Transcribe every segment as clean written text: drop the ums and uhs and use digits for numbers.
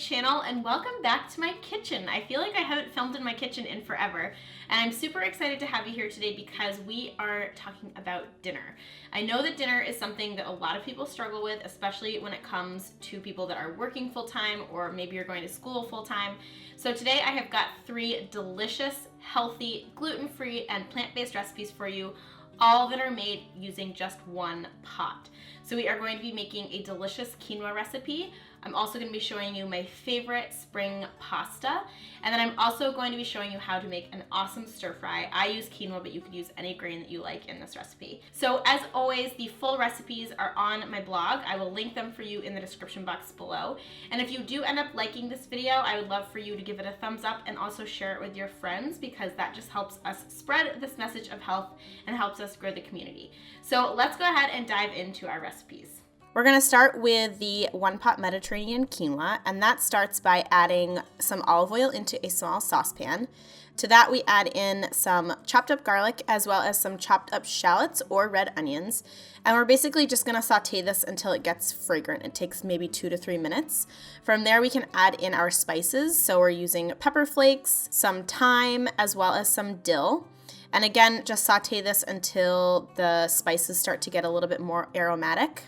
channel and welcome back to my kitchen. I feel like I haven't filmed in my kitchen in forever, and I'm super excited to have you here today because we are talking about dinner. I know that dinner is something that a lot of people struggle with, especially when it comes to people that are working full-time or maybe you're going to school full-time. So today I have got 3 delicious, healthy, gluten-free, and plant-based recipes for you, all that are made using just one pot. So we are going to be making a delicious quinoa recipe. I'm also going to be showing you my favorite spring pasta, and then I'm also going to be showing you how to make an awesome stir fry. I use quinoa, but you could use any grain that you like in this recipe. So as always, the full recipes are on my blog. I will link them for you in the description box below. And if you do end up liking this video, I would love for you to give it a thumbs up and also share it with your friends, because that just helps us spread this message of health and helps us grow the community. So let's go ahead and dive into our recipes. We're going to start with the one pot Mediterranean quinoa, and that starts by adding some olive oil into a small saucepan. To that we add in some chopped up garlic as well as some chopped up shallots or red onions, and we're basically just going to saute this until it gets fragrant. It takes maybe 2 to 3 minutes. From there we can add in our spices, so we're using pepper flakes, some thyme, as well as some dill. And again, just saute this until the spices start to get a little bit more aromatic.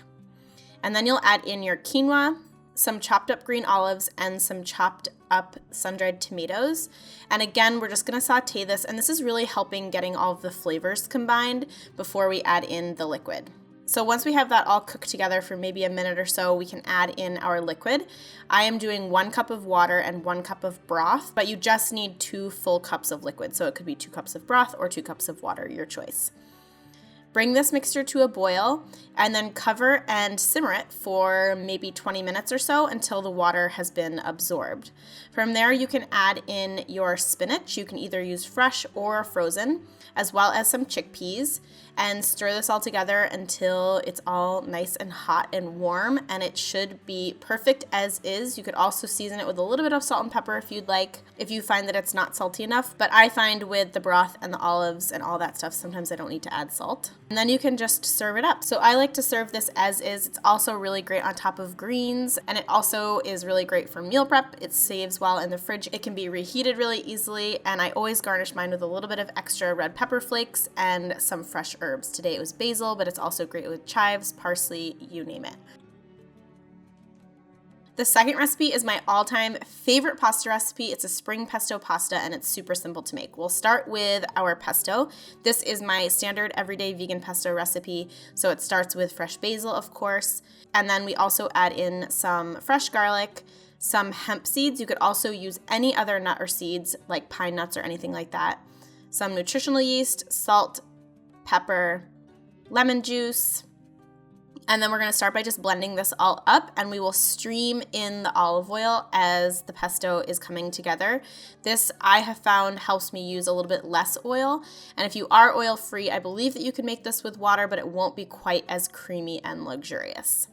And then you'll add in your quinoa, some chopped up green olives, and some chopped up sun-dried tomatoes. And again, we're just gonna saute this, and this is really helping getting all of the flavors combined before we add in the liquid. So once we have that all cooked together for maybe a minute or so, we can add in our liquid. I am doing 1 cup of water and 1 cup of broth, but you just need 2 full cups of liquid. So it could be 2 cups of broth or 2 cups of water, your choice. Bring this mixture to a boil and then cover and simmer it for maybe 20 minutes or so until the water has been absorbed. From there, you can add in your spinach. You can either use fresh or frozen, as well as some chickpeas, and stir this all together until it's all nice and hot and warm, and it should be perfect as is. You could also season it with a little bit of salt and pepper if you'd like, if you find that it's not salty enough, but I find with the broth and the olives and all that stuff, sometimes I don't need to add salt. And then you can just serve it up. So I like to serve this as is. It's also really great on top of greens, and it also is really great for meal prep. It saves while in the fridge. It can be reheated really easily, and I always garnish mine with a little bit of extra red pepper flakes and some fresh herbs. Today it was basil, but it's also great with chives, parsley, you name it. The second recipe is my all-time favorite pasta recipe. It's a spring pesto pasta, and it's super simple to make. We'll start with our pesto. This is my standard everyday vegan pesto recipe, so it starts with fresh basil, of course, and then we also add in some fresh garlic, some hemp seeds. You could also use any other nut or seeds, like pine nuts or anything like that, some nutritional yeast, salt, pepper, lemon juice. And then we're going to start by just blending this all up, and we will stream in the olive oil as the pesto is coming together. This, I have found, helps me use a little bit less oil. And if you are oil free, I believe that you can make this with water, but it won't be quite as creamy and luxurious.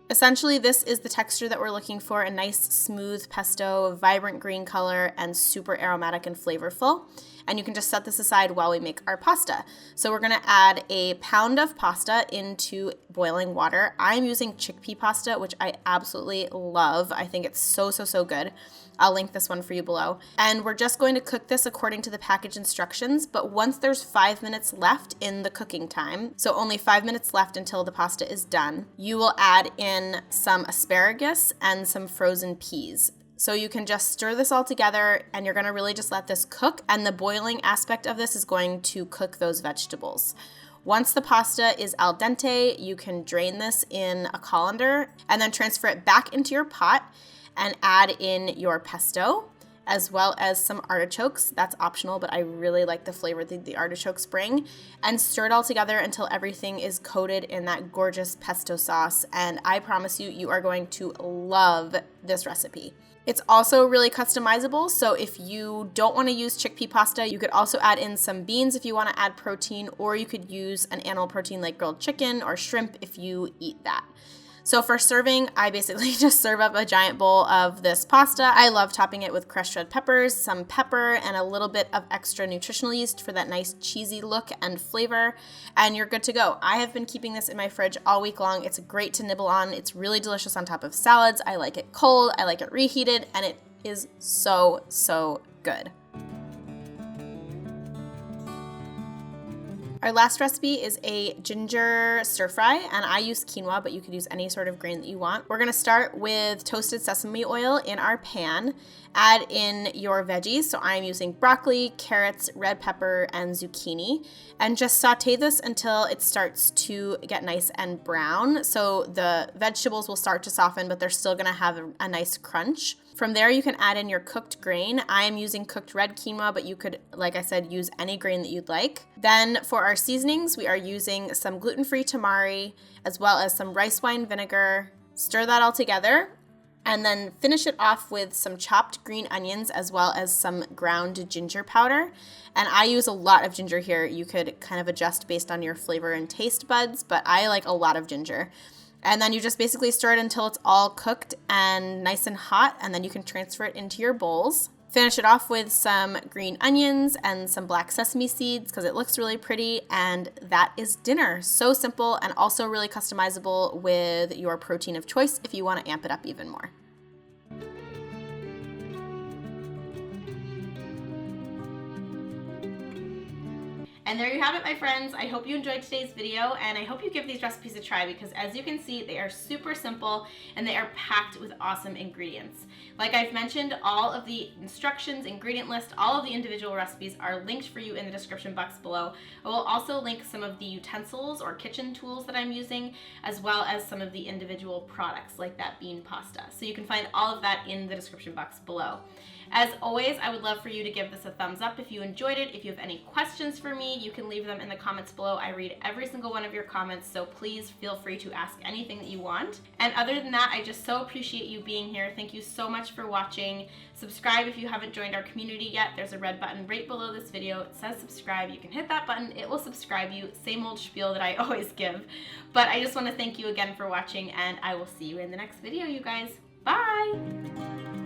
Essentially, this is the texture that we're looking for: a nice smooth pesto, vibrant green color, and super aromatic and flavorful. And you can just set this aside while we make our pasta. So we're gonna add a pound of pasta into boiling water. I'm using chickpea pasta, which I absolutely love. I think it's so good. I'll link this one for you below. And we're just going to cook this according to the package instructions, but once there's 5 minutes left in the cooking time, so only 5 minutes left until the pasta is done, you will add in some asparagus and some frozen peas. So you can just stir this all together, and you're gonna really just let this cook, and the boiling aspect of this is going to cook those vegetables. Once the pasta is al dente, you can drain this in a colander and then transfer it back into your pot and add in your pesto, as well as some artichokes. That's optional, but I really like the flavor that the artichokes bring. And stir it all together until everything is coated in that gorgeous pesto sauce. And I promise you, you are going to love this recipe. It's also really customizable, so if you don't want to use chickpea pasta, you could also add in some beans if you want to add protein, or you could use an animal protein like grilled chicken or shrimp if you eat that. So for serving, I basically just serve up a giant bowl of this pasta. I love topping it with crushed red peppers, some pepper, and a little bit of extra nutritional yeast for that nice cheesy look and flavor, and you're good to go. I have been keeping this in my fridge all week long. It's great to nibble on. It's really delicious on top of salads. I like it cold, I like it reheated, and it is so, so good. Our last recipe is a ginger stir fry, and I use quinoa, but you could use any sort of grain that you want. We're gonna start with toasted sesame oil in our pan. Add in your veggies, so I'm using broccoli, carrots, red pepper, and zucchini, and just saute this until it starts to get nice and brown. So the vegetables will start to soften, but they're still gonna have a nice crunch. From there, you can add in your cooked grain. I am using cooked red quinoa, but you could, like I said, use any grain that you'd like. Then for our seasonings, we are using some gluten-free tamari, as well as some rice wine vinegar. Stir that all together, and then finish it off with some chopped green onions, as well as some ground ginger powder. And I use a lot of ginger here. You could kind of adjust based on your flavor and taste buds, but I like a lot of ginger. And then you just basically stir it until it's all cooked and nice and hot, and then you can transfer it into your bowls. Finish it off with some green onions and some black sesame seeds because it looks really pretty, and that is dinner. So simple and also really customizable with your protein of choice if you want to amp it up even more. And there you have it, my friends. I hope you enjoyed today's video, and I hope you give these recipes a try because as you can see, they are super simple and they are packed with awesome ingredients. Like I've mentioned, all of the instructions, ingredient list, all of the individual recipes are linked for you in the description box below. I will also link some of the utensils or kitchen tools that I'm using, as well as some of the individual products like that bean pasta. So you can find all of that in the description box below. As always, I would love for you to give this a thumbs up if you enjoyed it. If you have any questions for me, you can leave them in the comments below. I read every single one of your comments, so please feel free to ask anything that you want. And other than that, I just so appreciate you being here. Thank you so much for watching. Subscribe if you haven't joined our community yet. There's a red button right below this video. It says subscribe. You can hit that button. It will subscribe you. Same old spiel that I always give. But I just want to thank you again for watching, and I will see you in the next video, you guys. Bye!